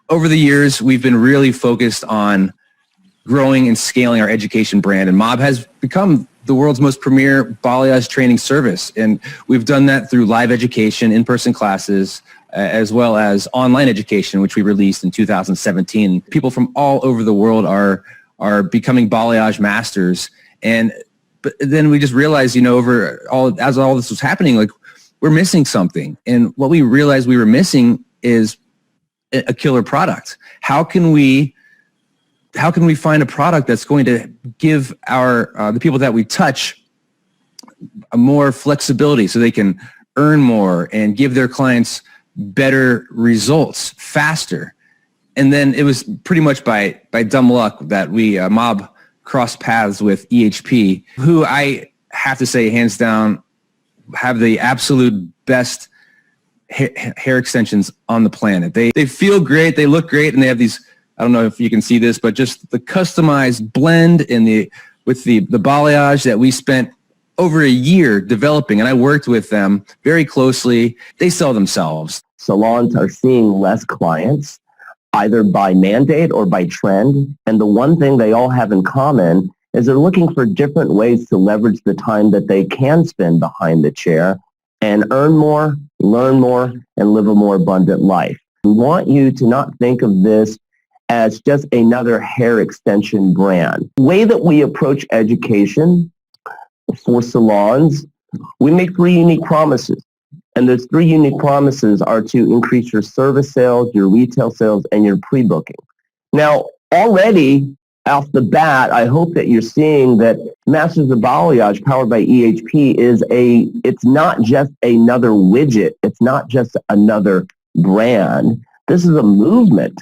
over the years, we've been really focused on growing and scaling our education brand, and Mob has become the world's most premier balayage training service. And we've done that through live education, in-person classes, as well as online education, which we released in 2017. People from all over the world are becoming balayage masters. But then we just realized, as all this was happening, like, we're missing something. And what we realized we were missing is a killer product. How can we find a product that's going to give the people that we touch a more flexibility so they can earn more and give their clients better results faster? And then it was pretty much by dumb luck that we Mob crossed paths with EHP, who I have to say, hands down, have the absolute best hair extensions on the planet. They feel great, they look great, and they have these, I don't know if you can see this, but just the customized blend with the balayage that we spent over a year developing, and I worked with them very closely. They sell themselves. Salons are seeing less clients, either by mandate or by trend, and the one thing they all have in common is they're looking for different ways to leverage the time that they can spend behind the chair and earn more, learn more, and live a more abundant life. We want you to not think of this as just another hair extension brand. The way that we approach education for salons, we make 3 unique promises. And those 3 unique promises are to increase your service sales, your retail sales, and your pre-booking. Now, already off the bat, I hope that you're seeing that Masters of Balayage, powered by EHP, it's not just another widget. It's not just another brand. This is a movement,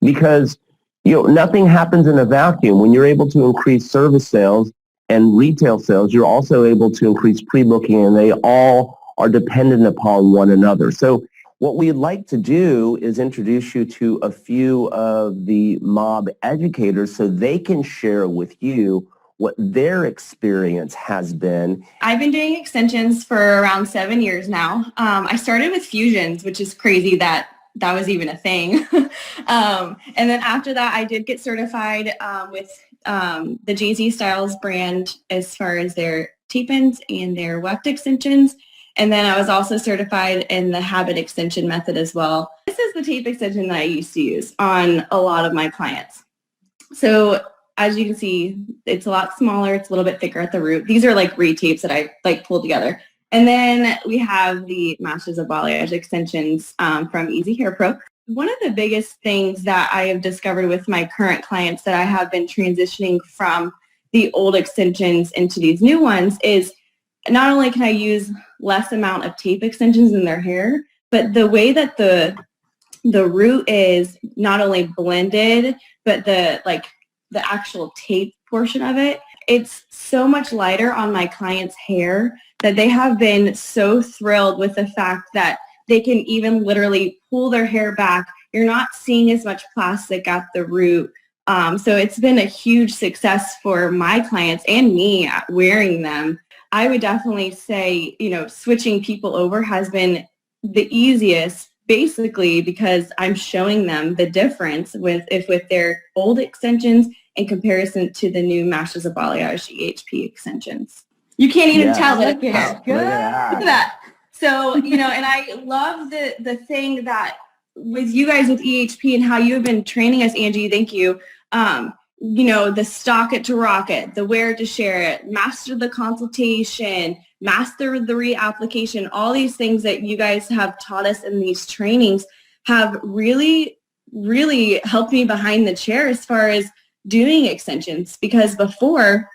because nothing happens in a vacuum. When you're able to increase service sales and retail sales, you're also able to increase pre-booking, and they all are dependent upon one another. So what we'd like to do is introduce you to a few of the Mob educators so they can share with you what their experience has been. I've been doing extensions for around 7 years now. I started with fusions, which is crazy that was even a thing. And then after that, I did get certified with the Jay-Z Styles brand as far as their tape-ins and their Wefts extensions. And then I was also certified in the habit extension method as well. This is the tape extension that I used to use on a lot of my clients. So as you can see, it's a lot smaller. It's a little bit thicker at the root. These are like retapes that I pulled together. And then we have the Masters of Balayage extensions from Easy Hair Pro. One of the biggest things that I have discovered with my current clients that I have been transitioning from the old extensions into these new ones is not only can I use less amount of tape extensions in their hair, but the way that the root is not only blended, but the actual tape portion of it, it's so much lighter on my clients' hair that they have been so thrilled with the fact that they can even literally pull their hair back. You're not seeing as much plastic at the root. So it's been a huge success for my clients and me wearing them. I would definitely say, switching people over has been the easiest, basically because I'm showing them the difference with their old extensions in comparison to the new Masters of Balayage EHP extensions. You can't even tell that. Look at that. So, and I love the thing that with you guys with EHP and how you have been training us, Angie, thank you. The stock it to rock it, the wear it to share it, master the consultation, master the reapplication, all these things that you guys have taught us in these trainings have really, really helped me behind the chair as far as doing extensions. Because before,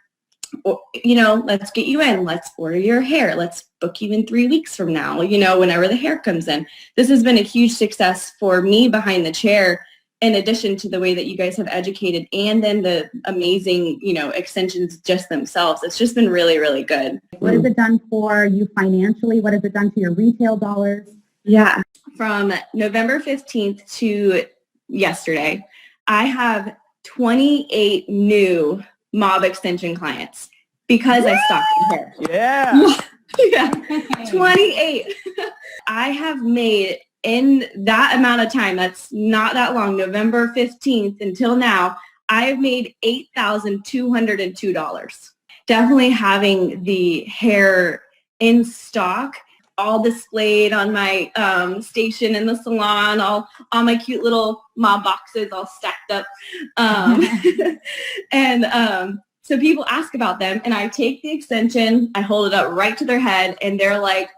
let's get you in, let's order your hair, let's book you in 3 weeks from now, whenever the hair comes in. This has been a huge success for me behind the chair, in addition to the way that you guys have educated and then the amazing, extensions just themselves. It's just been really, really good. What has it done for you financially? What has it done to your retail dollars? Yeah. From November 15th to yesterday, I have 28 new Mob extension clients because I stocked in hair. Yeah. Yeah. 28. I have made in that amount of time, that's not that long, November 15th until now, I've made $8,202. Definitely having the hair in stock, all displayed on my station in the salon, all my cute little mob boxes all stacked up. And so people ask about them, and I take the extension, I hold it up right to their head, and they're like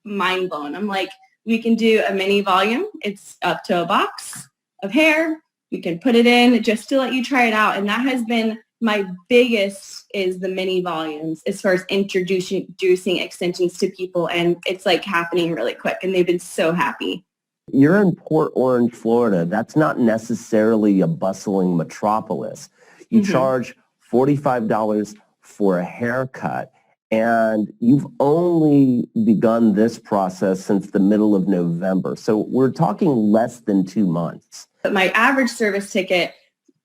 mind blown. I'm like, we can do a mini volume. It's up to a box of hair. We can put it in just to let you try it out. And that has been my biggest, is the mini volumes as far as introducing extensions to people. And it's like happening really quick, and they've been so happy. You're in Port Orange, Florida. That's not necessarily a bustling metropolis. You charge $45 for a haircut, and you've only begun this process since the middle of November. So we're talking less than 2 months. My average service ticket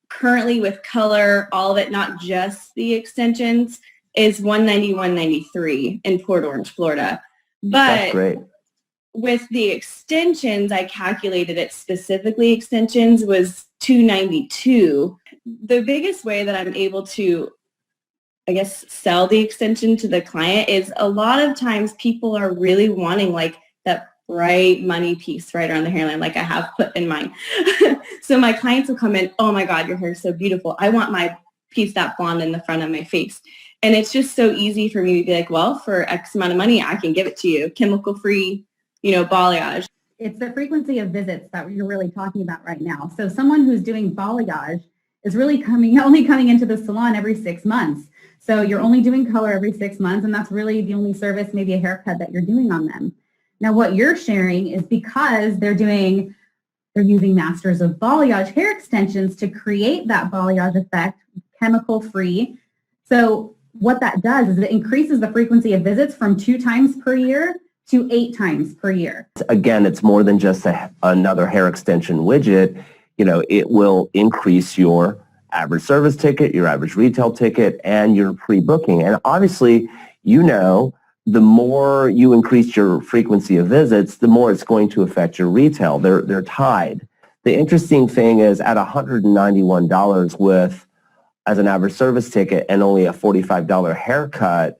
currently with color, all of it, not just the extensions, is $190, $193 in Port Orange, Florida. But that's great. With the extensions, I calculated it specifically, extensions was $292. The biggest way that I'm able to, I guess, sell the extension to the client is a lot of times people are really wanting like that bright money piece right around the hairline, like I have put in mine. So my clients will come in, oh my God, your hair is so beautiful. I want my piece that blonde in the front of my face. And it's just so easy for me to be like, well, for X amount of money, I can give it to you. Chemical free, balayage. It's the frequency of visits that you're really talking about right now. So someone who's doing balayage is really only coming into the salon every 6 months. So you're only doing color every 6 months, and that's really the only service, maybe a haircut, that you're doing on them. Now, what you're sharing is because they're using masters of balayage hair extensions to create that balayage effect, chemical free. So what that does is it increases the frequency of visits from 2 times per year to 8 times per year. Again, it's more than just another hair extension widget. It will increase your average service ticket, your average retail ticket, and your pre-booking. And obviously, the more you increase your frequency of visits, the more it's going to affect your retail. They're tied. The interesting thing is at $191 as an average service ticket and only a $45 haircut,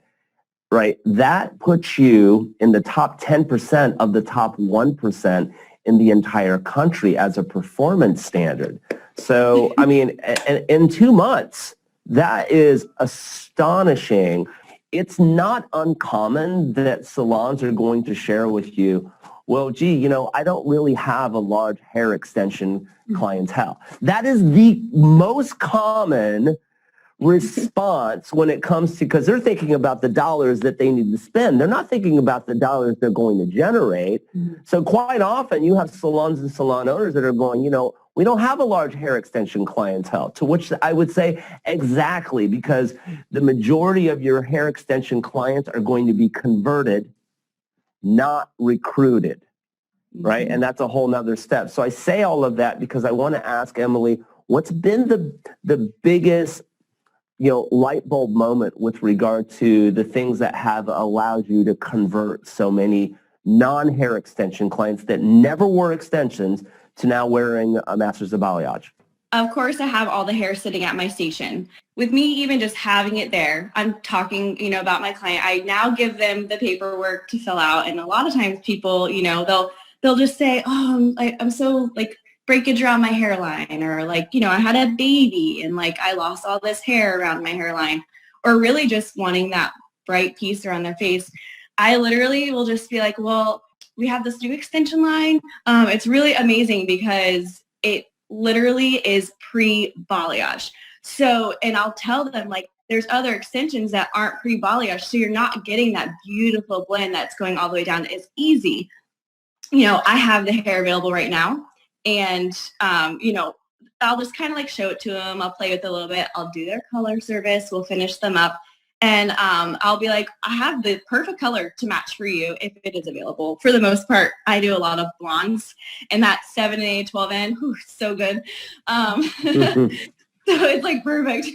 right, that puts you in the top 10% of the top 1% in the entire country as a performance standard. So, I mean, in 2 months, that is astonishing. It's not uncommon that salons are going to share with you, well, gee, I don't really have a large hair extension clientele. That is the most common response when it comes to, because they're thinking about the dollars that they need to spend. They're not thinking about the dollars they're going to generate. So quite often you have salons and salon owners that are going, we don't have a large hair extension clientele, to which I would say exactly, because the majority of your hair extension clients are going to be converted, not recruited, right? And that's a whole nother step. So I say all of that because I want to ask Emily, what's been the biggest light bulb moment with regard to the things that have allowed you to convert so many non-hair extension clients that never wore extensions to now wearing a Masters of Balayage? Of course, I have all the hair sitting at my station. With me even just having it there, I'm talking, about my client. I now give them the paperwork to fill out. And a lot of times people, they'll just say, oh, I'm so breakage around my hairline, or I had a baby and I lost all this hair around my hairline, or really just wanting that bright piece around their face. I literally will just be like, well, we have this new extension line. It's really amazing because it literally is pre-balayage. So, and I'll tell them there's other extensions that aren't pre-balayage, so you're not getting that beautiful blend that's going all the way down. It's easy. I have the hair available right now, and I'll just kind of show it to them. I'll play with it a little bit. I'll do their color service. We'll finish them up. And I'll be like, I have the perfect color to match for you if it is available. For the most part, I do a lot of blondes, and that 7A, 12N, so good. So it's perfect.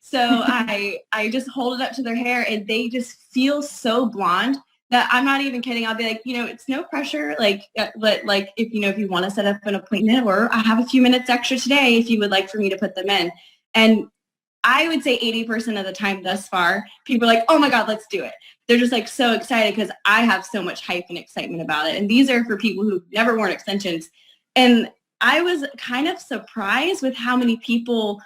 So I just hold it up to their hair, and they just feel so blonde that I'm not even kidding. I'll be like, it's no pressure. Like, if you want to set up an appointment, or I have a few minutes extra today if you would like for me to put them in. And I would say 80% of the time thus far, people are like, oh my God, let's do it. They're just like so excited because I have so much hype and excitement about it. And these are for people who've never worn extensions. And I was kind of surprised with how many people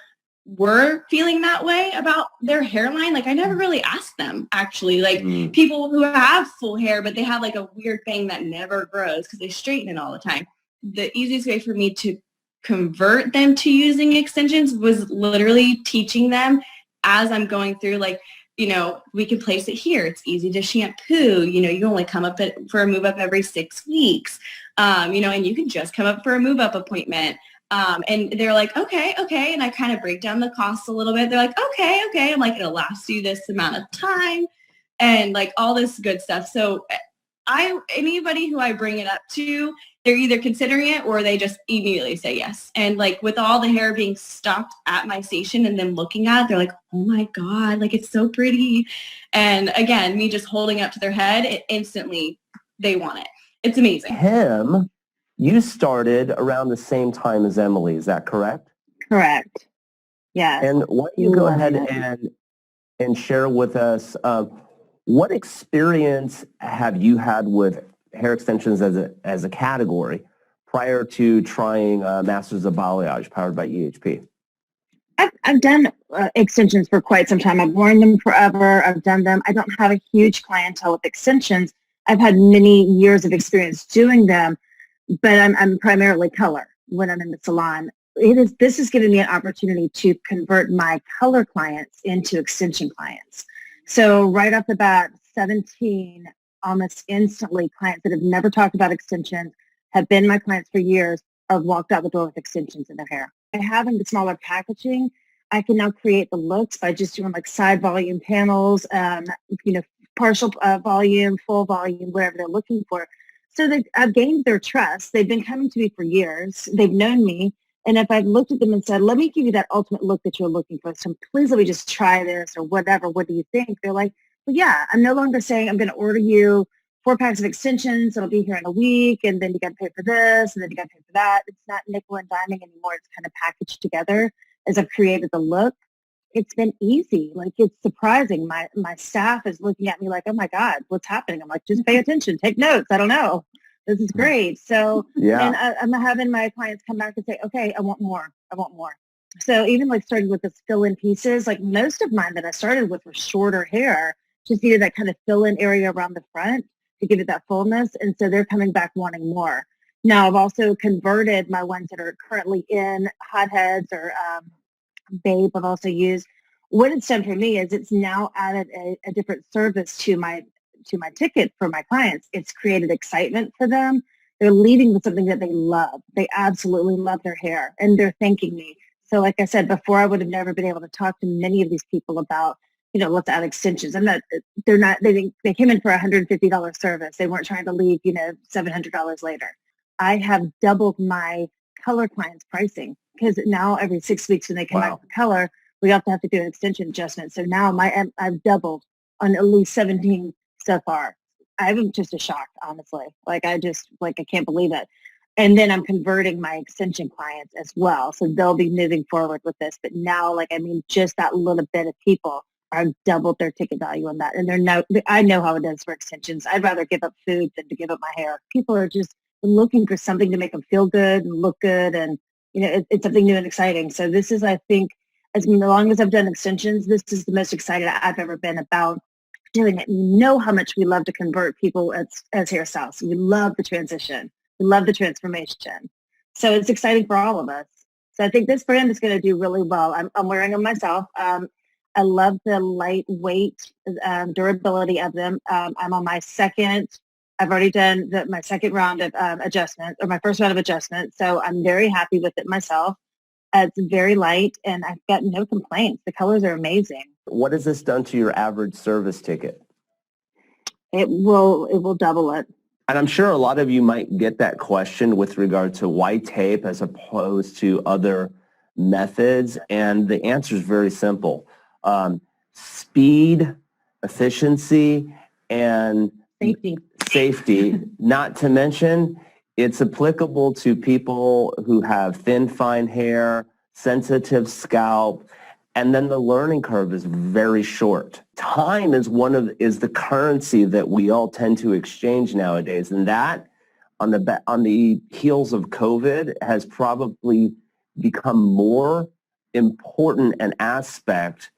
were feeling that way about their hairline. Like, I never really asked them, actually. Like, people who have full hair, but they have like a weird thing that never grows because they straighten it all the time. The easiest way for me to convert them to using extensions was literally teaching them as I'm going through, like, we can place it here. It's easy to shampoo. You only come up for a move up every 6 weeks, and you can just come up for a move up appointment. And they're like, okay. And I kind of break down the costs a little bit. They're like, okay. I'm like, it'll last you this amount of time and like all this good stuff. So anybody who I bring it up to, they're either considering it or they just immediately say yes. And like with all the hair being stocked at my station and then looking at it, they're like, oh my God, like it's so pretty. And again, me just holding it up to their head, it instantly, they want it. It's amazing. You started around the same time as Emily, is that correct? Correct. Yeah. And why don't you go ahead and share with us what experience have you had with hair extensions as a category prior to trying Masters of Balayage powered by EHP? I've done extensions for quite some time. I've worn them forever. I've done them. I don't have a huge clientele with extensions. I've had many years of experience doing them, but I'm primarily color when I'm in the salon. This is giving me an opportunity to convert my color clients into extension clients. So right off the bat, 17, almost instantly, clients that have never talked about extensions, have been my clients for years, have walked out the door with extensions in their hair. By having the smaller packaging, I can now create the looks by just doing like side volume panels, partial volume, full volume, whatever they're looking for. So I've gained their trust. They've been coming to me for years. They've known me. And if I've looked at them and said, let me give you that ultimate look that you're looking for, so please let me just try this or whatever, what do you think? They're like, well, yeah, I'm no longer saying I'm going to order you 4 packs of extensions. It'll be here in a week. And then you got to pay for this. And then you got to pay for that. It's not nickel and diming anymore. It's kind of packaged together as I've created the look. It's been easy. Like, it's surprising. My staff is looking at me like, oh my God, what's happening? I'm like, just pay attention, take notes. I don't know. This is great. So, and I'm having my clients come back and say, okay, I want more. So even like starting with this fill-in pieces, like most of mine that I started with were shorter hair, just needed that kind of fill-in area around the front to give it that fullness. And so they're coming back wanting more. Now I've also converted my ones that are currently in hotheads or Babe. I've also used. What it's done for me is it's now added a different service to my ticket for my clients. It's created excitement for them. They're leaving with something that they love. They absolutely love their hair, and they're thanking me. So like I said before, I would have never been able to talk to many of these people about, let's add extensions. They came in for a $150 service. They weren't trying to leave, $700 later. I have doubled my color clients pricing because now every 6 weeks when they come back for color, we also have to do an extension adjustment. So now I've doubled on at least 17 so far. I'm just shocked, honestly. I can't believe it. And then I'm converting my extension clients as well. So they'll be moving forward with this. But now, just that little bit of people are doubled their ticket value on that. And I know how it is for extensions. I'd rather give up food than to give up my hair. People are just looking for something to make them feel good and look good. And, it's something new and exciting. So this is, I think, as long as I've done extensions, this is the most excited I've ever been about doing it. You know how much we love to convert people as hairstylists. We love the transition. We love the transformation. So it's exciting for all of us. So I think this brand is going to do really well. I'm wearing them myself. I love the lightweight durability of them. I'm on my second. I've already done my second round of adjustment, or my first round of adjustment. So I'm very happy with it myself. It's very light, and I've got no complaints. The colors are amazing. What has this done to your average service ticket? It will double it. And I'm sure a lot of you might get that question with regard to why tape as opposed to other methods. And the answer is very simple. Speed, efficiency, and Safety, not to mention, it's applicable to people who have thin, fine hair, sensitive scalp, and then the learning curve is very short. Time is the currency that we all tend to exchange nowadays, and that on the heels of COVID has probably become more important an aspect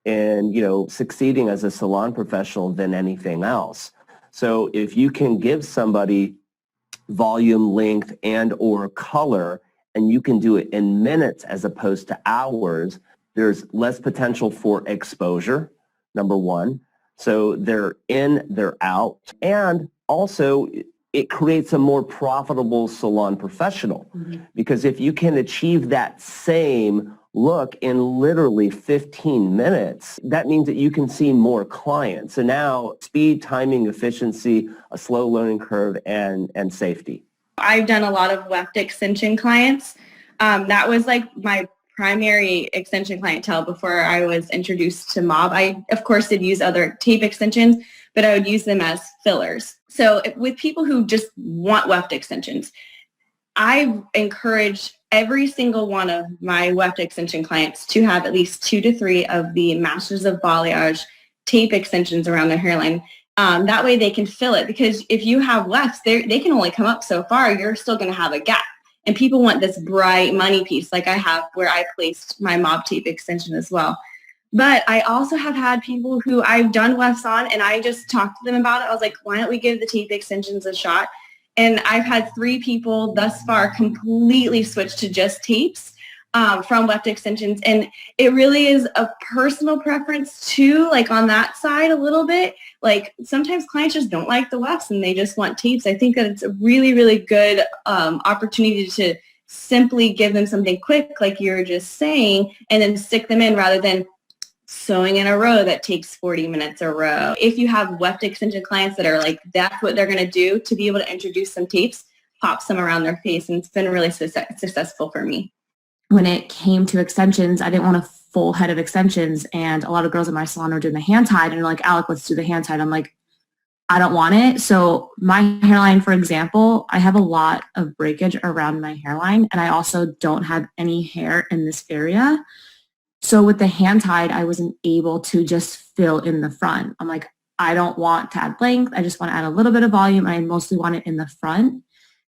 in succeeding as a salon professional than anything else. So if you can give somebody volume, length, and or color, and you can do it in minutes as opposed to hours, there's less potential for exposure, number one. So they're in, they're out. And also, it creates a more profitable salon professional. Because if you can achieve that same look in literally 15 minutes, that means that you can see more clients. So now, speed, timing, efficiency, a slow learning curve, and safety. I've done a lot of Weft extension clients. That was like my primary extension clientele before I was introduced to Mob. I, of course, did use other tape extensions, but I would use them as fillers. So with people who just want Weft extensions, I encourage every single one of my Weft extension clients to have at least 2 to 3 of the Masters of Balayage tape extensions around their hairline. That way they can fill it, because if you have Wefts, they can only come up so far. You're still going to have a gap. And people want this bright money piece like I have where I placed my Mob tape extension as well. But I also have had people who I've done Wefts on, and I just talked to them about it. I was like, why don't we give the tape extensions a shot? And I've had 3 people thus far completely switch to just tapes from Weft extensions. And it really is a personal preference too, like on that side a little bit. Like sometimes clients just don't like the Wefts and they just want tapes. I think that it's a really, really good opportunity to simply give them something quick, like you were just saying, and then stick them in rather than sewing in a row that takes 40 minutes a row. If you have Weft extension clients that are like, that's what they're going to do to be able to introduce some tapes, pop some around their face, and it's been really successful for me. When it came to extensions, I didn't want a full head of extensions, and a lot of girls in my salon were doing the hand tied, and they're like, Alec, let's do the hand tied. I'm like, I don't want it. So my hairline, for example, I have a lot of breakage around my hairline, and I also don't have any hair in this area. So with the hand tied, I wasn't able to just fill in the front. I'm like, I don't want to add length. I just want to add a little bit of volume. I mostly want it in the front,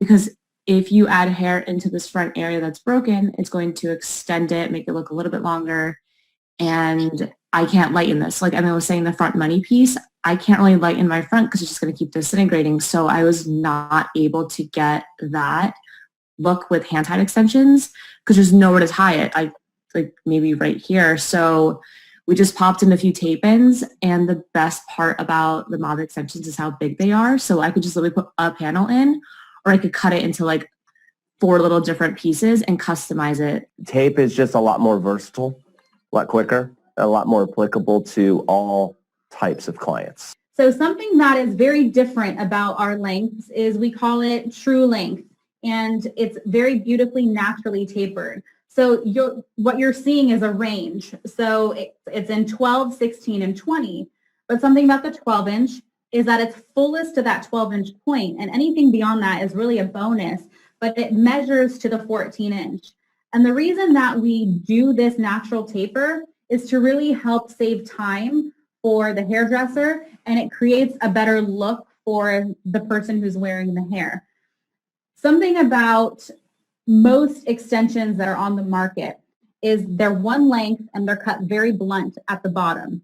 because if you add hair into this front area that's broken, it's going to extend it, make it look a little bit longer. And I can't lighten this. Like I was saying, the front money piece, I can't really lighten my front because it's just going to keep disintegrating. So I was not able to get that look with hand-tied extensions because there's nowhere to tie it. Like maybe right here. So we just popped in a few tape-ins, and the best part about the Mob extensions is how big they are. So I could just literally put a panel in, or I could cut it into like 4 little different pieces and customize it. Tape is just a lot more versatile, a lot quicker, a lot more applicable to all types of clients. So something that is very different about our lengths is we call it true length, and it's very beautifully naturally tapered. So what you're seeing is a range. So it's in 12, 16, and 20. But something about the 12-inch is that it's fullest to that 12-inch point, and anything beyond that is really a bonus, but it measures to the 14-inch. And the reason that we do this natural taper is to really help save time for the hairdresser, and it creates a better look for the person who's wearing the hair. Something about most extensions that are on the market is they're one length and they're cut very blunt at the bottom.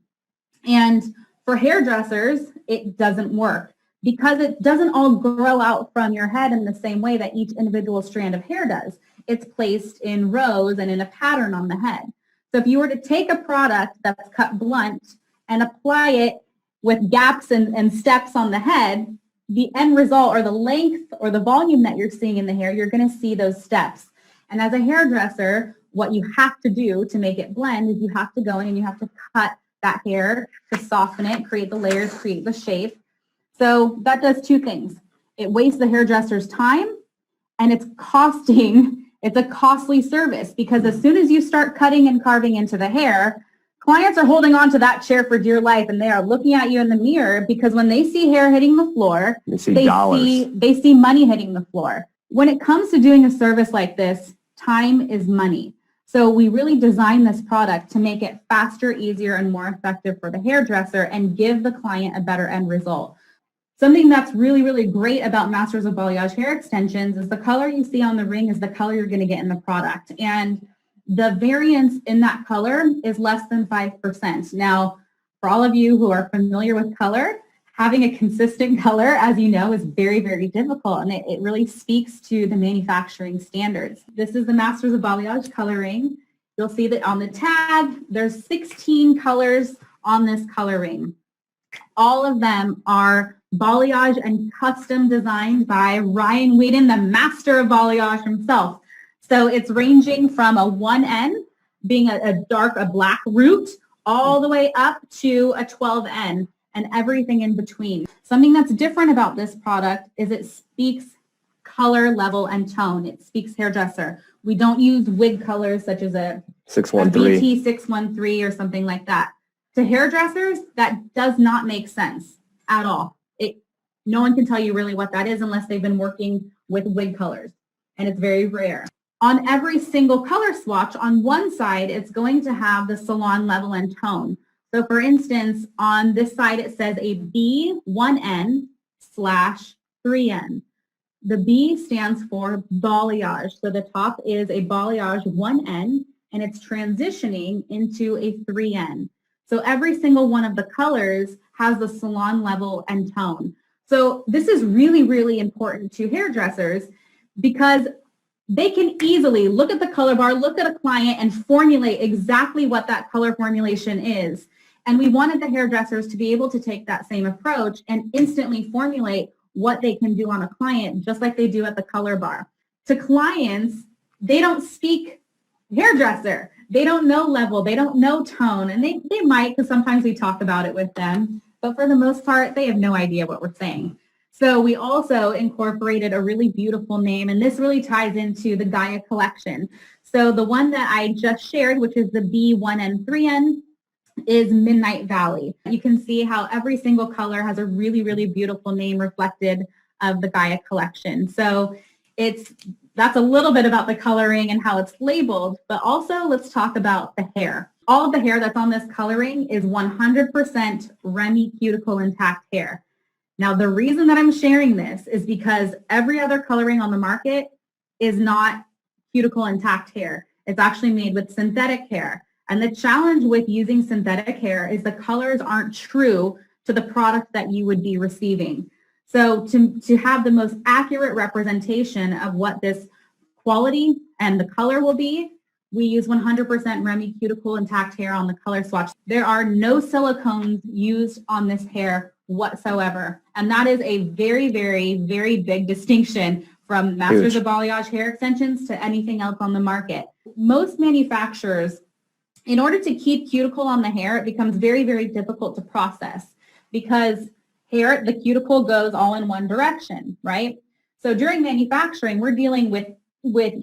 And for hairdressers, it doesn't work because it doesn't all grow out from your head in the same way that each individual strand of hair does. It's placed in rows and in a pattern on the head. So if you were to take a product that's cut blunt and apply it with gaps and steps on the head, the end result, or the length or the volume that you're seeing in the hair, you're going to see those steps. And as a hairdresser, what you have to do to make it blend is you have to go in and you have to cut that hair to soften it, create the layers, create the shape. So that does 2 things. It wastes the hairdresser's time, and it's a costly service, because as soon as you start cutting and carving into the hair, Clients are holding on to that chair for dear life, and they are looking at you in the mirror because when they see hair hitting the floor, They see dollars. they see money hitting the floor. When it comes to doing a service like this, time is money. So we really designed this product to make it faster, easier, and more effective for the hairdresser and give the client a better end result. Something that's really, really great about Masters of Balayage hair extensions is the color you see on the ring is the color you're going to get in the product. And the variance in that color is less than 5%. Now, for all of you who are familiar with color, having a consistent color, as you know, is very, very difficult, and it really speaks to the manufacturing standards. This is the Masters of Balayage color ring. You'll see that on the tag, there's 16 colors on this color ring. All of them are balayage and custom designed by Ryan Whedon, the master of balayage himself. So it's ranging from a 1N, being a black root, all the way up to a 12N and everything in between. Something that's different about this product is it speaks color, level, and tone. It speaks hairdresser. We don't use wig colors such as a 613. BT 613 or something like that. To hairdressers, that does not make sense at all. No one can tell you really what that is unless they've been working with wig colors, and it's very rare. On every single color swatch, on one side, it's going to have the salon level and tone. So for instance, on this side, it says a B1N/3N. The B stands for balayage. So the top is a balayage 1N, and it's transitioning into a 3N. So every single one of the colors has the salon level and tone. So this is really, really important to hairdressers because they can easily look at the color bar, look at a client, and formulate exactly what that color formulation is. And we wanted the hairdressers to be able to take that same approach and instantly formulate what they can do on a client, just like they do at the color bar. To clients, they don't speak hairdresser. They don't know level. They don't know tone. And they might, because sometimes we talk about it with them. But for the most part, they have no idea what we're saying. So we also incorporated a really beautiful name, and this really ties into the Gaia Collection. So the one that I just shared, which is the B1N3N, is Midnight Valley. You can see how every single color has a really, really beautiful name reflected of the Gaia Collection. So that's a little bit about the coloring and how it's labeled, but also let's talk about the hair. All of the hair that's on this coloring is 100% Remy cuticle intact hair. Now, the reason that I'm sharing this is because every other coloring on the market is not cuticle intact hair. It's actually made with synthetic hair. And the challenge with using synthetic hair is the colors aren't true to the product that you would be receiving. So to have the most accurate representation of what this quality and the color will be, we use 100% Remy cuticle intact hair on the color swatch. There are no silicones used on this hair whatsoever. And that is a very, very, very big distinction from Masters of Balayage hair extensions to anything else on the market. Most manufacturers, in order to keep cuticle on the hair, it becomes very, very difficult to process because the cuticle goes all in one direction, right? So during manufacturing, we're dealing with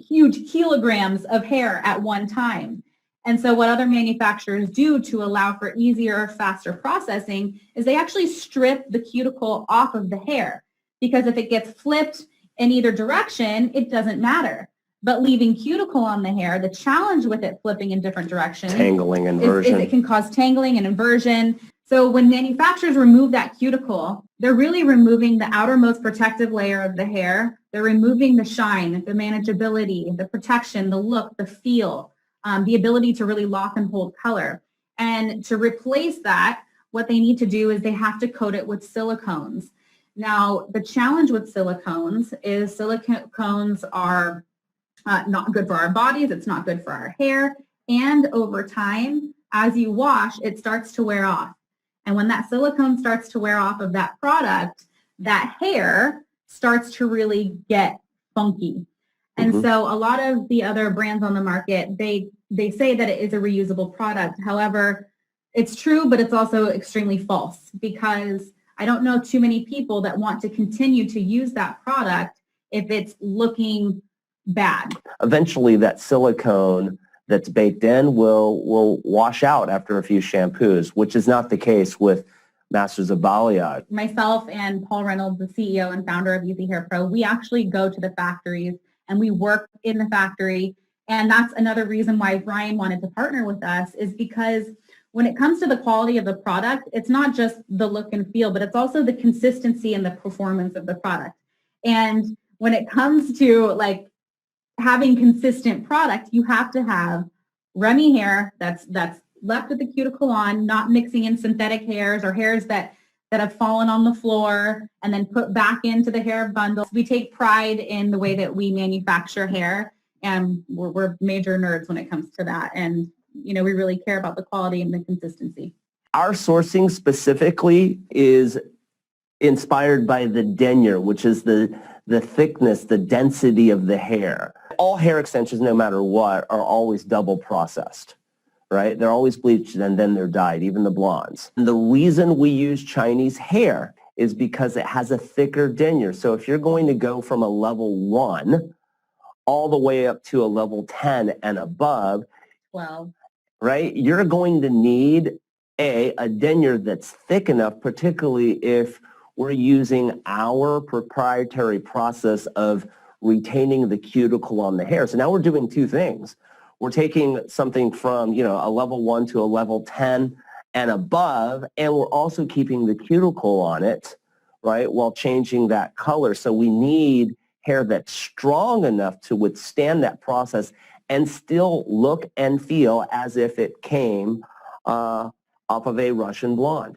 huge kilograms of hair at one time. And so what other manufacturers do to allow for easier, faster processing is they actually strip the cuticle off of the hair, because if it gets flipped in either direction, it doesn't matter. But leaving cuticle on the hair, the challenge with it flipping in different directions, tangling, inversion, is it can cause tangling and inversion. So when manufacturers remove that cuticle, they're really removing the outermost protective layer of the hair. They're removing the shine, the manageability, the protection, the look, the feel, the ability to really lock and hold color. And to replace that, what they need to do is they have to coat it with silicones. Now, the challenge with silicones is silicones are not good for our bodies. It's not good for our hair. And over time, as you wash, it starts to wear off. And when that silicone starts to wear off of that product, that hair starts to really get funky. And so a lot of the other brands on the market, they say that it is a reusable product. However, it's true, but it's also extremely false, because I don't know too many people that want to continue to use that product if it's looking bad. Eventually, that silicone that's baked in will wash out after a few shampoos, which is not the case with Masters of Balayage. Myself and Paul Reynolds, the CEO and founder of Easy Hair Pro, we actually go to the factories and we work in the factory. And that's another reason why Brian wanted to partner with us, is because when it comes to the quality of the product, it's not just the look and feel, but it's also the consistency and the performance of the product. And when it comes to like having consistent product, you have to have Remy hair that's left with the cuticle on, not mixing in synthetic hairs or hairs that have fallen on the floor and then put back into the hair bundle. We take pride in the way that we manufacture hair, and we're major nerds when it comes to that. And, you know, we really care about the quality and the consistency. Our sourcing specifically is inspired by the denier, which is the thickness, the density of the hair. All hair extensions, no matter what, are always double processed, right? They're always bleached and then they're dyed, even the blondes. And the reason we use Chinese hair is because it has a thicker denier. So if you're going to go from a level 1 all the way up to a level 10 and above, Well, right, you're going to need a denier that's thick enough, particularly if we're using our proprietary process of retaining the cuticle on the hair. So now we're doing two things. We're taking something from, you know, a level 1 to a level 10 and above, and we're also keeping the cuticle on it, right, while changing that color. So we need hair that's strong enough to withstand that process and still look and feel as if it came off of a Russian blonde.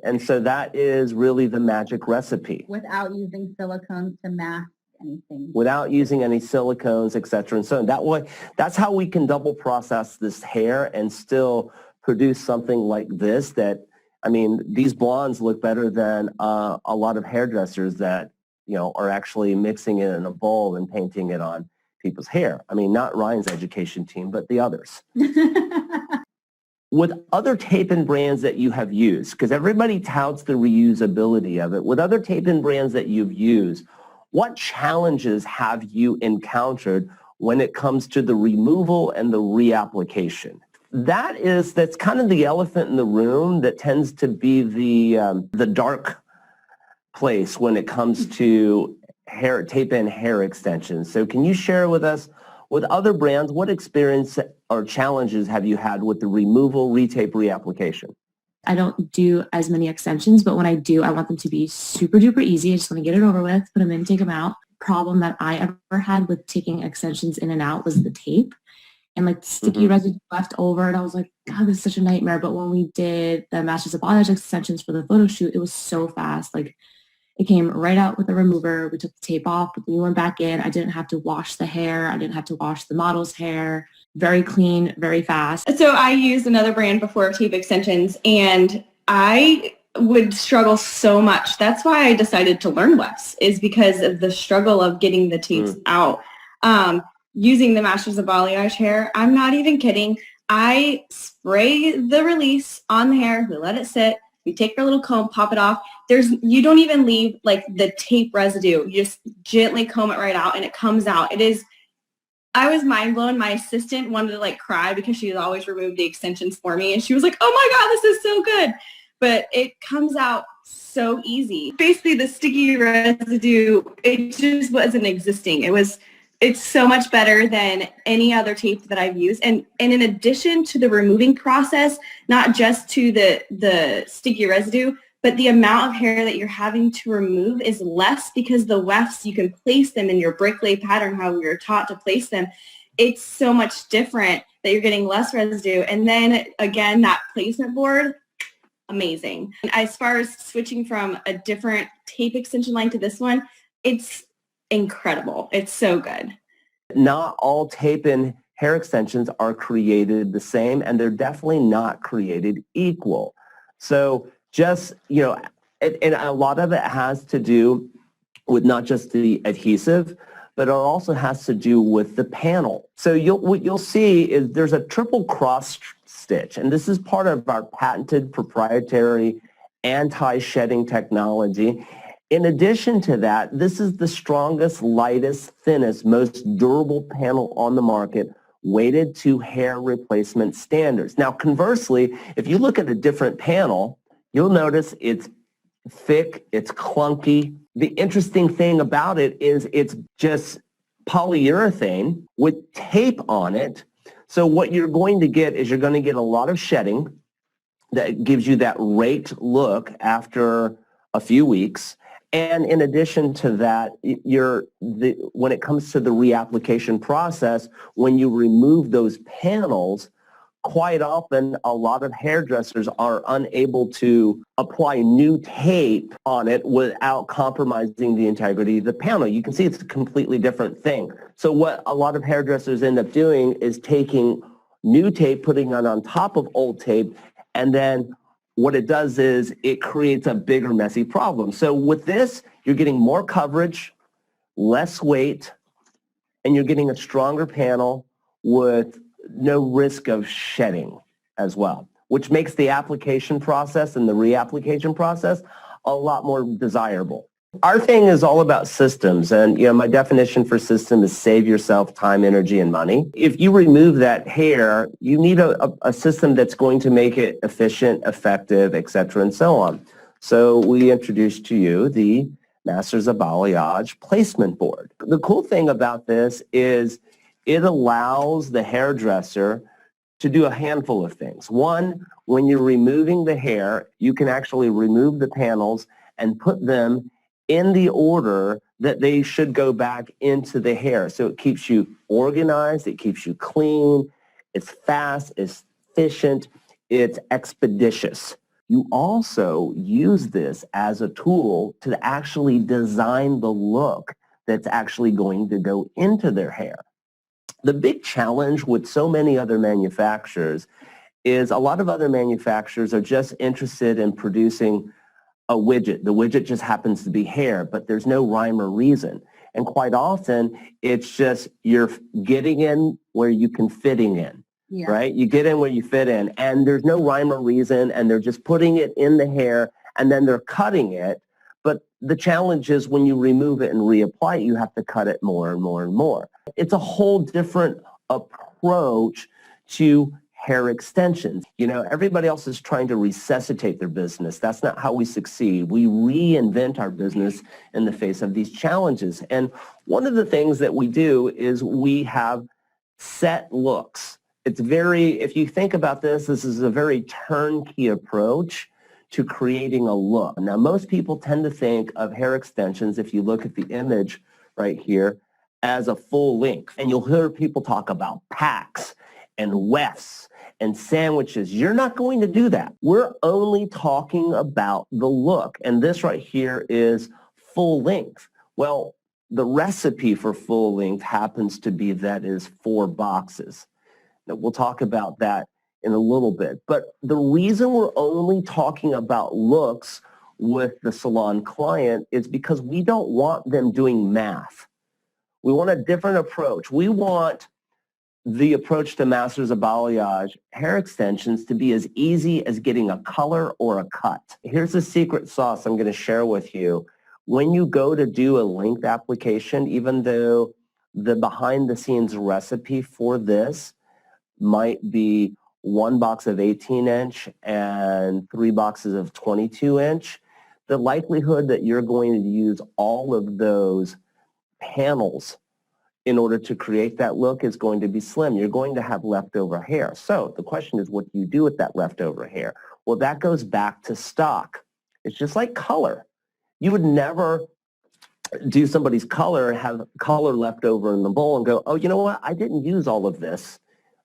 And so that is really the magic recipe. without using silicones to mask anything. Without using any silicones, et cetera, and so on. That way, that's how we can double process this hair and still produce something like this that, I mean, these blondes look better than a lot of hairdressers that, you know, are actually mixing it in a bowl and painting it on people's hair. I mean, not Ryan's education team, but the others. With other tape-in brands that you have used, because everybody touts the reusability of it, with other tape-in brands that you've used, what challenges have you encountered when it comes to the removal and the reapplication? That's kind of the elephant in the room that tends to be the dark place when it comes to hair tape-in hair extensions. So can you share with us, with other brands, what experience or challenges have you had with the removal, retape, reapplication? I don't do as many extensions, but when I do, I want them to be super duper easy. I just want to get it over with, put them in, take them out. Problem that I ever had with taking extensions in and out was the tape and like sticky residue left over. And I was like, God, this is such a nightmare. But when we did the Masters of Balayage extensions for the photo shoot, it was so fast. Like it came right out with the remover. We took the tape off, but we went back in. I didn't have to wash the hair. I didn't have to wash the model's hair. Very clean, very fast. So I used another brand before tape extensions, and I would struggle so much. That's why I decided to learn Wefts, is because of the struggle of getting the tapes out. Using the Masters of Balayage hair, I'm not even kidding. I spray the release on the hair. We let it sit. We take our little comb, pop it off. You don't even leave like the tape residue. You just gently comb it right out and it comes out. I was mind blown. My assistant wanted to like cry because she had always removed the extensions for me. And she was like, oh my God, this is so good. But it comes out so easy. Basically the sticky residue, it just wasn't existing. It's so much better than any other tape that I've used. And in addition to the removing process, not just to the sticky residue, but the amount of hair that you're having to remove is less because the wefts, you can place them in your brick lay pattern, how we were taught to place them. It's so much different that you're getting less residue. And then again, that placement board, amazing. And as far as switching from a different tape extension line to this one, it's incredible. It's so good. Not all tape-in hair extensions are created the same, and they're definitely not created equal. So just, you know, and a lot of it has to do with not just the adhesive, but it also has to do with the panel. So what you'll see is there's a triple cross stitch, and this is part of our patented proprietary anti-shedding technology. In addition to that, this is the strongest, lightest, thinnest, most durable panel on the market weighted to hair replacement standards. Now, conversely, if you look at a different panel, you'll notice it's thick, it's clunky. The interesting thing about it is it's just polyurethane with tape on it. So what you're going to get is you're going to get a lot of shedding that gives you that raked look after a few weeks. And in addition to that, when it comes to the reapplication process, when you remove those panels, quite often a lot of hairdressers are unable to apply new tape on it without compromising the integrity of the panel. You can see it's a completely different thing. So what a lot of hairdressers end up doing is taking new tape, putting it on top of old tape, and then what it does is it creates a bigger messy problem. So with this, you're getting more coverage, less weight, and you're getting a stronger panel with no risk of shedding as well, which makes the application process and the reapplication process a lot more desirable. Our thing is all about systems, and my definition for system is save yourself time, energy, and money. If you remove that hair, you need a system that's going to make it efficient, effective, etc., and so on. So we introduced to you the Masters of Balayage placement board. The cool thing about this is it allows the hairdresser to do a handful of things. One, when you're removing the hair, you can actually remove the panels and put them in the order that they should go back into the hair. So it keeps you organized, it keeps you clean, it's fast, it's efficient, it's expeditious. You also use this as a tool to actually design the look that's actually going to go into their hair. The big challenge with so many other manufacturers is a lot of other manufacturers are just interested in producing a widget. The widget just happens to be hair, but there's no rhyme or reason. And quite often, it's just you're getting in where you can fitting in, right? You get in where you fit in, and there's no rhyme or reason, and they're just putting it in the hair, and then they're cutting it. But the challenge is when you remove it and reapply it, you have to cut it more and more and more. It's a whole different approach to hair extensions. Everybody else is trying to resuscitate their business. That's not how we succeed. We reinvent our business in the face of these challenges. And one of the things that we do is we have set looks. If you think about this is a very turnkey approach to creating a look. Now, most people tend to think of hair extensions, if you look at the image right here, as a full length. And you'll hear people talk about packs and wefts and sandwiches. You're not going to do that. We're only talking about the look. And this right here is full length. Well, the recipe for full length happens to be that is 4 boxes. Now, we'll talk about that in a little bit. But the reason we're only talking about looks with the salon client is because we don't want them doing math. We want a different approach. We want the approach to Masters of Balayage hair extensions to be as easy as getting a color or a cut. Here's the secret sauce I'm going to share with you. When you go to do a length application, even though the behind the scenes recipe for this might be 1 box of 18-inch and 3 boxes of 22-inch, the likelihood that you're going to use all of those panels in order to create that look is going to be slim. You're going to have leftover hair. So the question is, what do you do with that leftover hair? Well, that goes back to stock. It's just like color. You would never do somebody's color and have color left over in the bowl and go, oh, you know what? I didn't use all of this.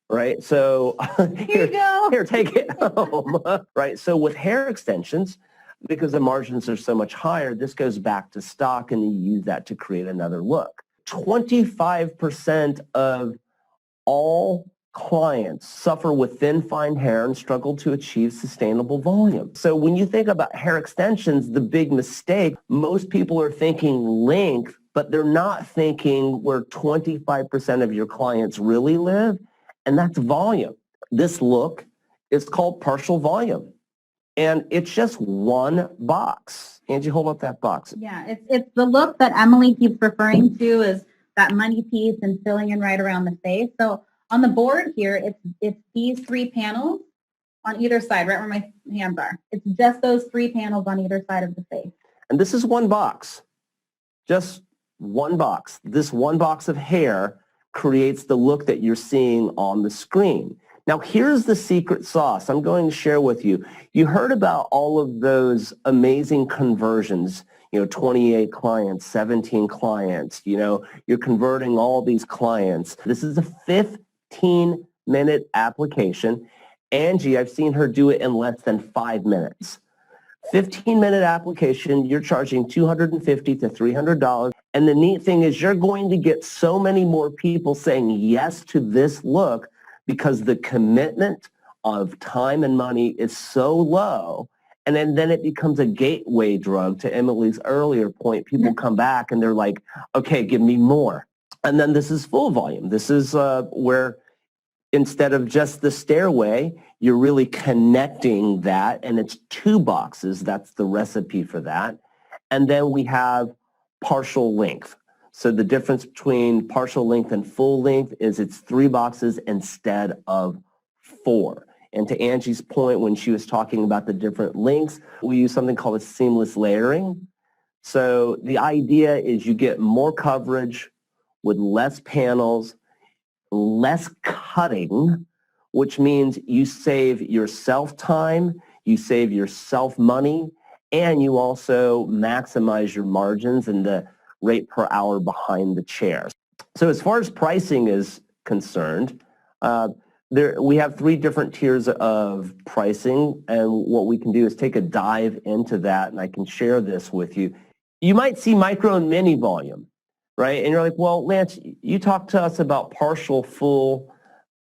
Right? So Here you go. Here, take it home. Right? So with hair extensions, because the margins are so much higher, this goes back to stock and you use that to create another look. 25% of all clients suffer with thin, fine hair and struggle to achieve sustainable volume. So when you think about hair extensions, the big mistake, most people are thinking length, but they're not thinking where 25% of your clients really live, and that's volume. This look is called partial volume, and it's just 1 box. Angie, hold up that box. Yeah, it's the look that Emily keeps referring to as that money piece and filling in right around the face. So On the board here, it's these 3 panels on either side, right where my hands are. It's just those 3 panels on either side of the face. And this is one box, just one box. This one box of hair creates the look that you're seeing on the screen. Now, here's the secret sauce I'm going to share with you. You heard about all of those amazing conversions, 28 clients, 17 clients, you're converting all these clients. This is a 15-minute application. Angie, I've seen her do it in less than 5 minutes. 15-minute application, you're charging $250 to $300. And the neat thing is you're going to get so many more people saying yes to this look because the commitment of time and money is so low. And then it becomes a gateway drug to Emily's earlier point. People come back and they're like, okay, give me more. And then this is full volume. This is where instead of just the stairway, you're really connecting that, and it's 2 boxes. That's the recipe for that. And then we have partial length. So the difference between partial length and full length is it's 3 boxes instead of 4. And to Angie's point, when she was talking about the different lengths, we use something called a seamless layering. So the idea is you get more coverage with less panels, less cutting, which means you save yourself time, you save yourself money, and you also maximize your margins and the rate per hour behind the chair. So as far as pricing is concerned, we have 3 different tiers of pricing, and what we can do is take a dive into that, and I can share this with you. You might see micro and mini volume, right? And you're like, well, Lance, you talked to us about partial full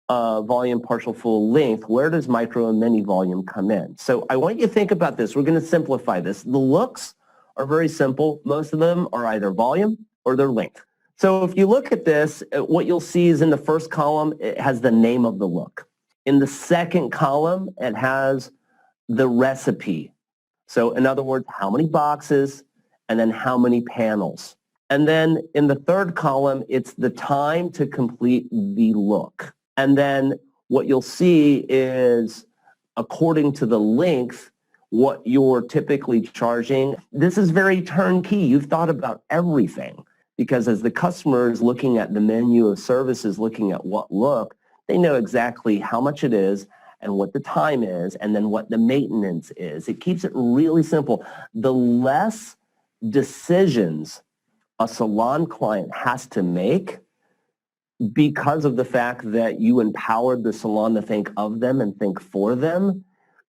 volume, partial full length. Where does micro and mini volume come in? So I want you to think about this. We're going to simplify this. The looks are very simple. Most of them are either volume or their length. So if you look at this, what you'll see is in the first column, it has the name of the look. In the second column, it has the recipe. So in other words, how many boxes and then how many panels. And then in the third column, it's the time to complete the look. And then what you'll see is, according to the length, what you're typically charging. This is very turnkey. You've thought about everything, because as the customer is looking at the menu of services, looking at what look, they know exactly how much it is and what the time is and then what the maintenance is. It keeps it really simple. The less decisions a salon client has to make, because of the fact that you empowered the salon to think of them and think for them,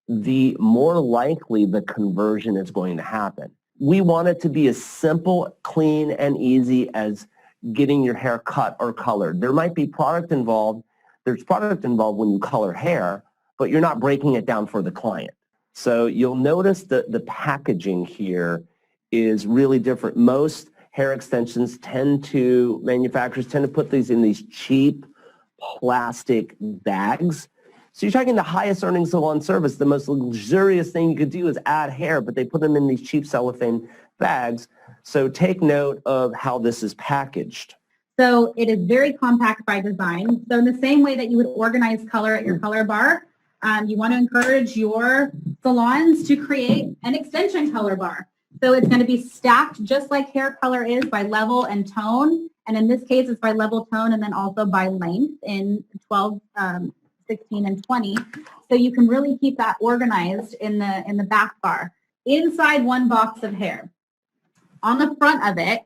the more likely the conversion is going to happen. We want it to be as simple, clean, and easy as getting your hair cut or colored. There might be product involved. There's product involved when you color hair, but you're not breaking it down for the client. So you'll notice that the packaging here is really different. Most hair extensions manufacturers tend to put these in these cheap plastic bags. So you're talking the highest earning salon service. The most luxurious thing you could do is add hair, but they put them in these cheap cellophane bags. So take note of how this is packaged. So it is very compact by design. So in the same way that you would organize color at your color bar, you want to encourage your salons to create an extension color bar. So it's going to be stacked just like hair color is by level and tone. And in this case, it's by level, tone, and then also by length in 12, 16, and 20. So you can really keep that organized in the back bar. Inside one box of hair. On the front of it,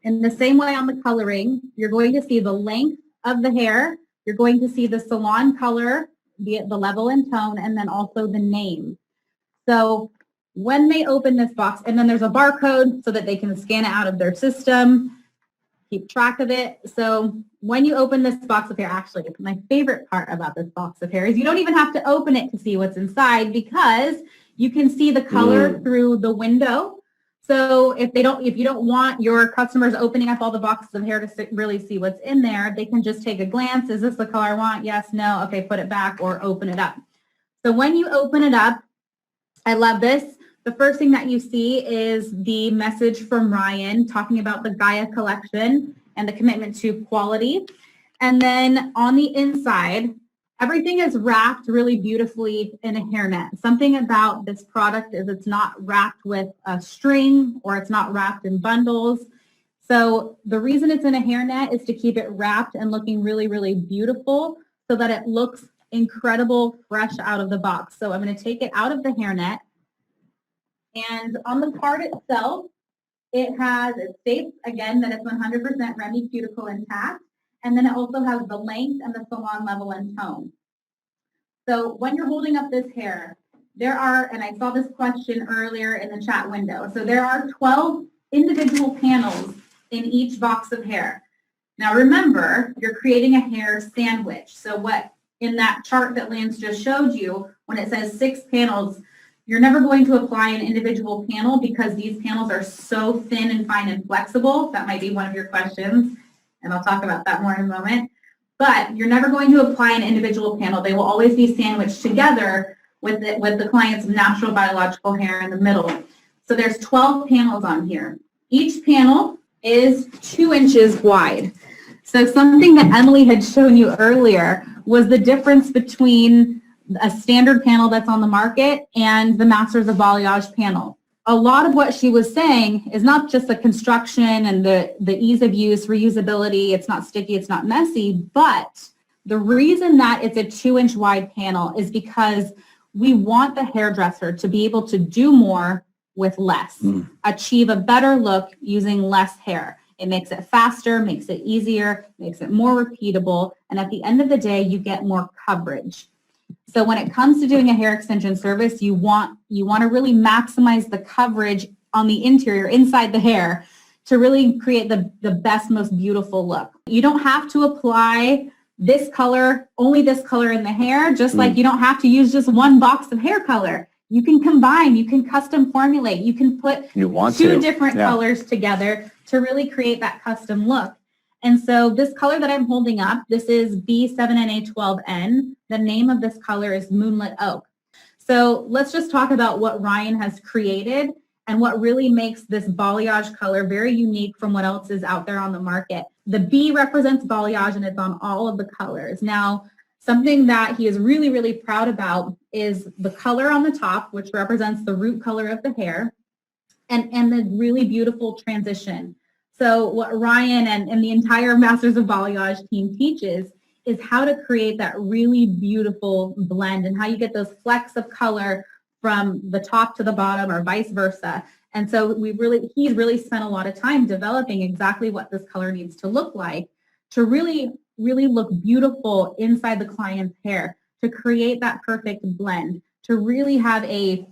in the same way on the coloring, you're going to see the length of the hair. You're going to see the salon color, be it the level and tone, and then also the name. So when they open this box, and then there's a barcode so that they can scan it out of their system, keep track of it. So when you open this box of hair, actually, my favorite part about this box of hair is you don't even have to open it to see what's inside, because you can see the color through the window. So if you don't want your customers opening up all the boxes of hair to really see what's in there, they can just take a glance. Is this the color I want? Yes, no, okay, put it back, or open it up. So when you open it up, I love this. The first thing that you see is the message from Ryan talking about the Gaia Collection and the commitment to quality. And then on the inside, everything is wrapped really beautifully in a hairnet. Something about this product is it's not wrapped with a string or it's not wrapped in bundles. So the reason it's in a hairnet is to keep it wrapped and looking really, really beautiful so that it looks incredible fresh out of the box. So I'm going to take it out of the hairnet. And on the card itself, it states again that it's 100% Remy cuticle intact. And then it also has the length and the salon level and tone. So when you're holding up this hair, there are, and I saw this question earlier in the chat window, so there are 12 individual panels in each box of hair. Now remember, you're creating a hair sandwich. So what in that chart that Lance just showed you, when it says 6 panels, you're never going to apply an individual panel because these panels are so thin and fine and flexible. That might be one of your questions, and I'll talk about that more in a moment. But you're never going to apply an individual panel. They will always be sandwiched together with the client's natural biological hair in the middle. So there's 12 panels on here. Each panel is 2 inches wide. So something that Emily had shown you earlier was the difference between a standard panel that's on the market and the Masters of Balayage panel. A lot of what she was saying is not just the construction and the ease of use, reusability, it's not sticky, it's not messy, but the reason that it's a 2-inch wide panel is because we want the hairdresser to be able to do more with less, achieve a better look using less hair. It makes it faster, makes it easier, makes it more repeatable, and at the end of the day, you get more coverage. So when it comes to doing a hair extension service, you want to really maximize the coverage on the interior, inside the hair, to really create the best, most beautiful look. You don't have to apply this color, only this color in the hair, just like you don't have to use just one box of hair color. You can combine, you can custom formulate, you can put 2 different colors together to really create that custom look. And so this color that I'm holding up, this is B7NA12N. The name of this color is Moonlit Oak. So let's just talk about what Ryan has created and what really makes this balayage color very unique from what else is out there on the market. The B represents balayage and it's on all of the colors. Now, something that he is really, really proud about is the color on the top, which represents the root color of the hair, and the really beautiful transition. So what Ryan and the entire Masters of Balayage team teaches is how to create that really beautiful blend and how you get those flecks of color from the top to the bottom or vice versa. And so he's really spent a lot of time developing exactly what this color needs to look like to really, really look beautiful inside the client's hair, to create that perfect blend, to really have a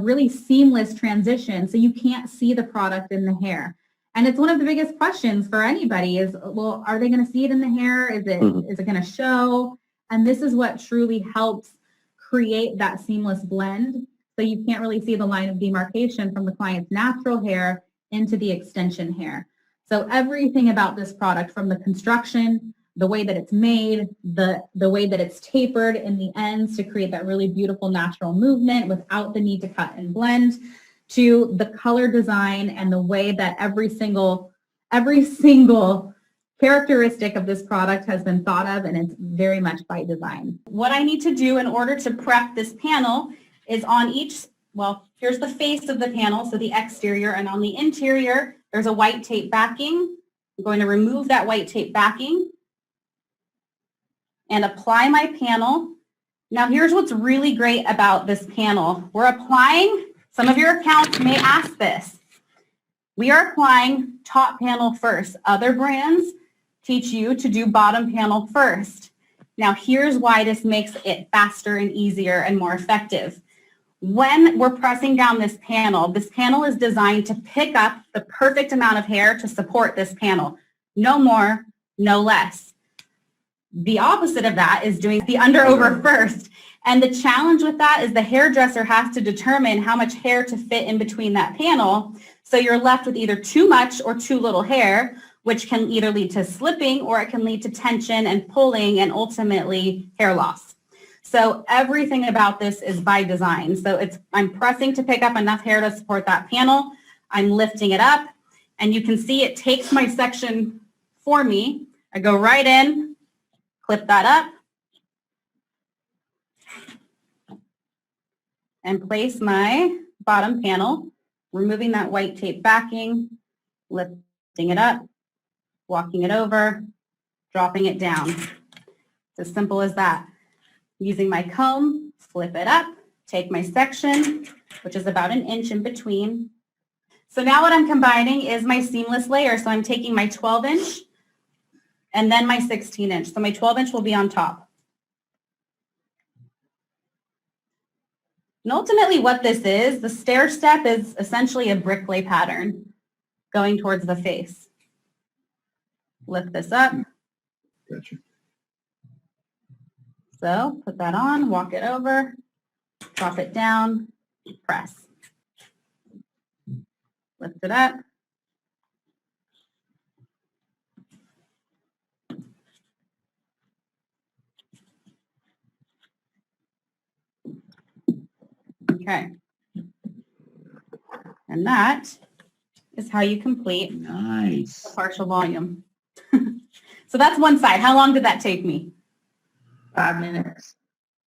really seamless transition so you can't see the product in the hair. And it's one of the biggest questions for anybody is, well, are they going to see it in the hair? Is it going to show? And this is what truly helps create that seamless blend. So you can't really see the line of demarcation from the client's natural hair into the extension hair. So everything about this product, from the construction, the way that it's made, the way that it's tapered in the ends to create that really beautiful natural movement without the need to cut and blend, to the color design and the way that every single characteristic of this product has been thought of, and it's very much by design. What I need to do in order to prep this panel is on each, well, here's the face of the panel, so the exterior, and on the interior, there's a white tape backing. I'm going to remove that white tape backing and apply my panel. Now here's what's really great about this panel. We're applying, some of your accounts may ask this, we are applying top panel first. Other brands teach you to do bottom panel first. Now here's why this makes it faster and easier and more effective. When we're pressing down this panel is designed to pick up the perfect amount of hair to support this panel. No more, no less. The opposite of that is doing the under over first. And the challenge with that is the hairdresser has to determine how much hair to fit in between that panel. So you're left with either too much or too little hair, which can either lead to slipping or it can lead to tension and pulling and ultimately hair loss. So everything about this is by design. So I'm pressing to pick up enough hair to support that panel. I'm lifting it up, and you can see it takes my section for me. I go right in, clip that up, and place my bottom panel, removing that white tape backing, lifting it up, walking it over, dropping it down. It's as simple as that. Using my comb, flip it up, take my section, which is about 1 inch in between. So now what I'm combining is my seamless layer. So I'm taking my 12-inch and then my 16-inch. So my 12-inch will be on top. And ultimately what this is, the stair step is essentially a brick lay pattern going towards the face. Lift this up. Gotcha. So put that on, walk it over, drop it down, press. Lift it up. Okay. And that is how you complete Nice. the partial volume. So that's one side. How long did that take me? 5 minutes.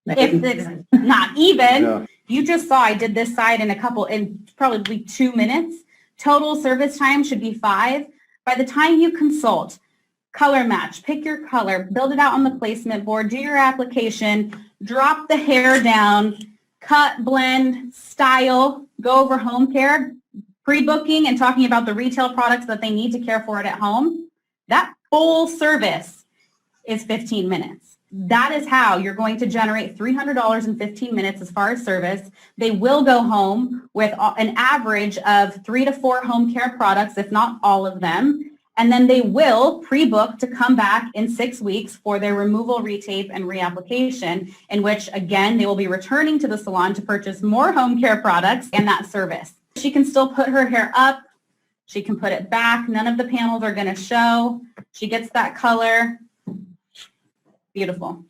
If it's not even, Yeah. you just saw I did this side in probably 2 minutes. Total service time should be 5. By the time you consult, color match, pick your color, build it out on the placement board, do your application, drop the hair down, cut, blend, style, go over home care, pre-booking and talking about the retail products that they need to care for it at home. That full service is 15 minutes. That is how you're going to generate $300 in 15 minutes as far as service. They will go home with an average of 3 to 4 home care products, if not all of them. And then they will pre-book to come back in 6 weeks for their removal, retape, and reapplication, in which, again, they will be returning to the salon to purchase more home care products and that service. She can still put her hair up. She can put it back. None of the panels are going to show. She gets that color. Beautiful.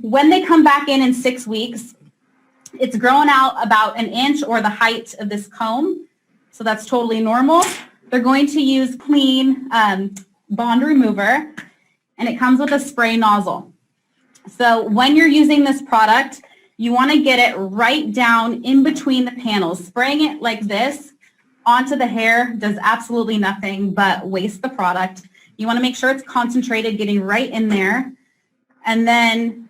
When they come back in 6 weeks, it's grown out about 1 inch or the height of this comb. So that's totally normal. They're going to use clean bond remover, and it comes with a spray nozzle. So when you're using this product, you want to get it right down in between the panels. Spraying it like this onto the hair does absolutely nothing but waste the product. You want to make sure it's concentrated, getting right in there. And then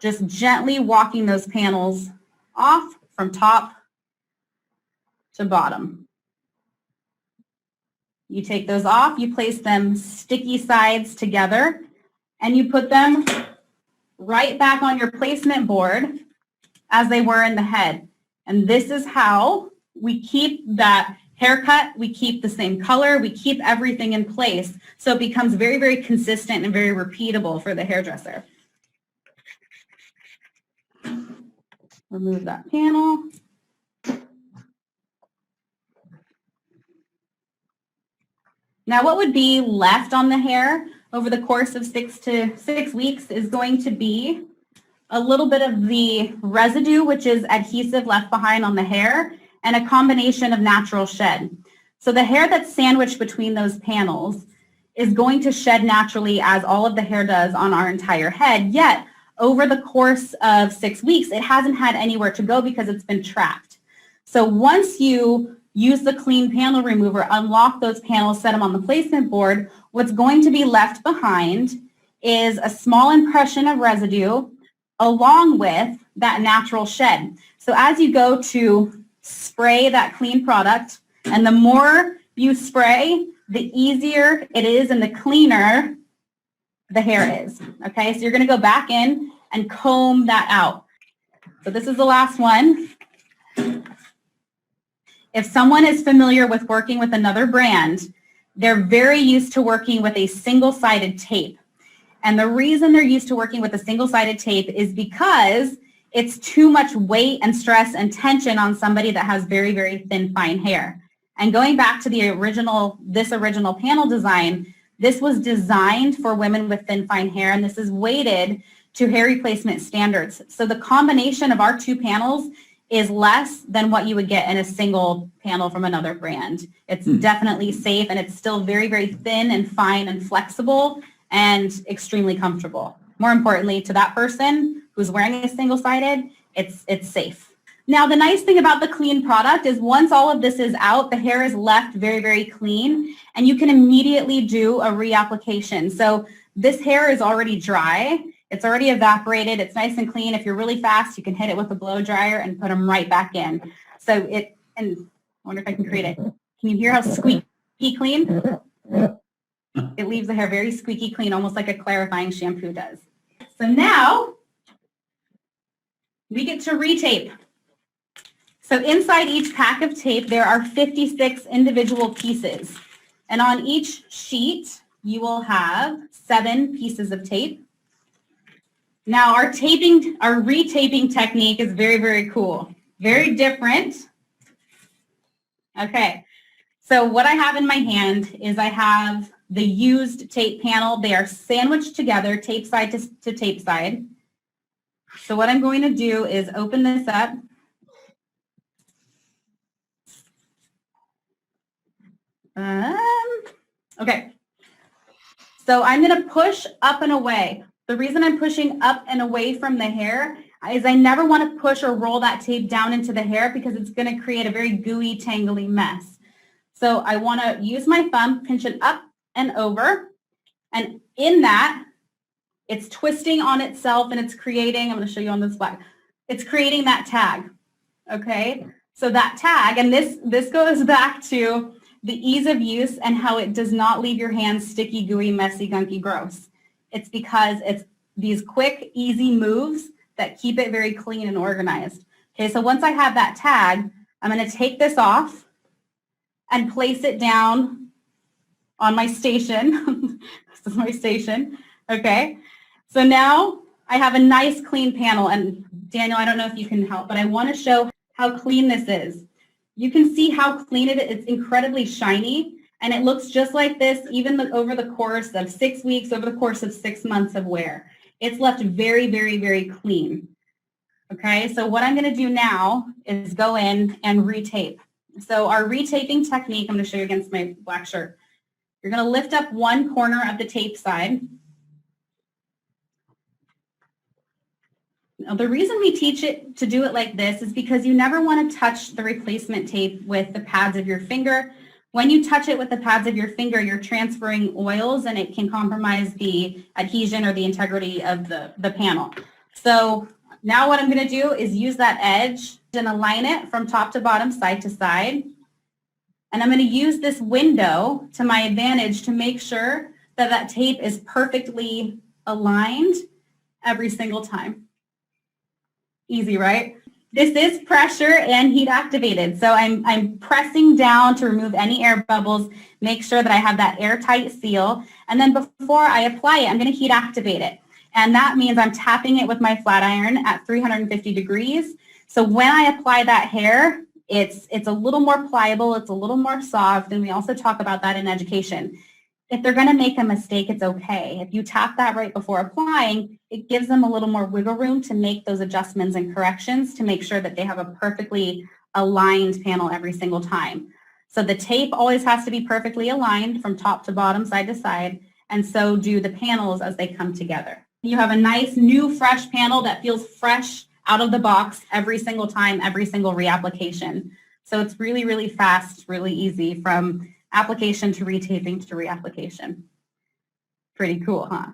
just gently walking those panels off from top to bottom. You take those off, you place them sticky sides together, and you put them right back on your placement board as they were in the head. And this is how we keep that haircut, we keep the same color, we keep everything in place. So it becomes very, very consistent and very repeatable for the hairdresser. Remove that panel. Now what would be left on the hair over the course of 6 weeks is going to be a little bit of the residue, which is adhesive left behind on the hair, and a combination of natural shed. So the hair that's sandwiched between those panels is going to shed naturally, as all of the hair does on our entire head, yet over the course of 6 weeks, it hasn't had anywhere to go because it's been trapped. So once you use the clean panel remover, unlock those panels, set them on the placement board, what's going to be left behind is a small impression of residue along with that natural shed. So as you go to spray that clean product, and the more you spray, the easier it is and the cleaner the hair is. Okay, so you're going to go back in and comb that out. So this is the last one. If someone is familiar with working with another brand, they're very used to working with a single-sided tape. And the reason they're used to working with a single-sided tape is because it's too much weight and stress and tension on somebody that has very, very thin, fine hair. And going back to the this original panel design, this was designed for women with thin, fine hair, and this is weighted to hair replacement standards. So the combination of our 2 panels is less than what you would get in a single panel from another brand. It's definitely safe, and it's still very, very thin and fine and flexible and extremely comfortable. More importantly, to that person who's wearing a single-sided, it's safe. Now, the nice thing about the clean product is once all of this is out, the hair is left very, very clean, and you can immediately do a reapplication. So this hair is already dry. It's already evaporated. It's nice and clean. If you're really fast, you can hit it with a blow dryer and put them right back in. So and I wonder if I can create it. Can you hear how squeaky clean? It leaves the hair very squeaky clean, almost like a clarifying shampoo does. So now we get to retape. So inside each pack of tape, there are 56 individual pieces. And on each sheet, you will have 7 pieces of tape. Now our retaping technique is very, very cool. Very different. Okay, so what I have in my hand is I have the used tape panel. They are sandwiched together, tape side to tape side. So what I'm going to do is open this up. Okay, so I'm going to push up and away. The reason I'm pushing up and away from the hair is I never want to push or roll that tape down into the hair because it's going to create a very gooey, tangly mess. So I want to use my thumb, pinch it up and over, and in that, it's twisting on itself and it's creating, I'm going to show you on this slide, it's creating that tag, okay? So that tag, and this goes back to the ease of use and how it does not leave your hands sticky, gooey, messy, gunky, gross. It's because it's these quick, easy moves that keep it very clean and organized. Okay, so once I have that tag, I'm going to take this off and place it down on my station. This is my station, okay? So now I have a nice clean panel, and Daniel, I don't know if you can help, but I want to show how clean this is. You can see how clean it is. It's incredibly shiny, and it looks just like this even over the course of 6 weeks, over the course of 6 months of wear. It's left very, very, very clean. Okay, so what I'm going to do now is go in and retape. So our retaping technique, I'm going to show you against my black shirt. You're going to lift up one corner of the tape side. Now, the reason we teach it to do it like this is because you never want to touch the replacement tape with the pads of your finger. When you touch it with the pads of your finger, you're transferring oils and it can compromise the adhesion or the integrity of the panel. So now what I'm going to do is use that edge and align it from top to bottom, side to side. And I'm going to use this window to my advantage to make sure that that tape is perfectly aligned every single time. Easy, right? This is pressure and heat activated. So I'm pressing down to remove any air bubbles, make sure that I have that airtight seal. And then before I apply it, I'm going to heat activate it. And that means I'm tapping it with my flat iron at 350 degrees. So when I apply that hair, it's a little more pliable, it's a little more soft, and we also talk about that in education. If they're going to make a mistake, it's okay. If you tap that right before applying, it gives them a little more wiggle room to make those adjustments and corrections to make sure that they have a perfectly aligned panel every single time. So the tape always has to be perfectly aligned from top to bottom, side to side, and so do the panels as they come together. You have a nice, new, fresh panel that feels fresh out of the box every single time, every single reapplication. So it's really, really fast, really easy from application to retaping to reapplication. Pretty cool, huh?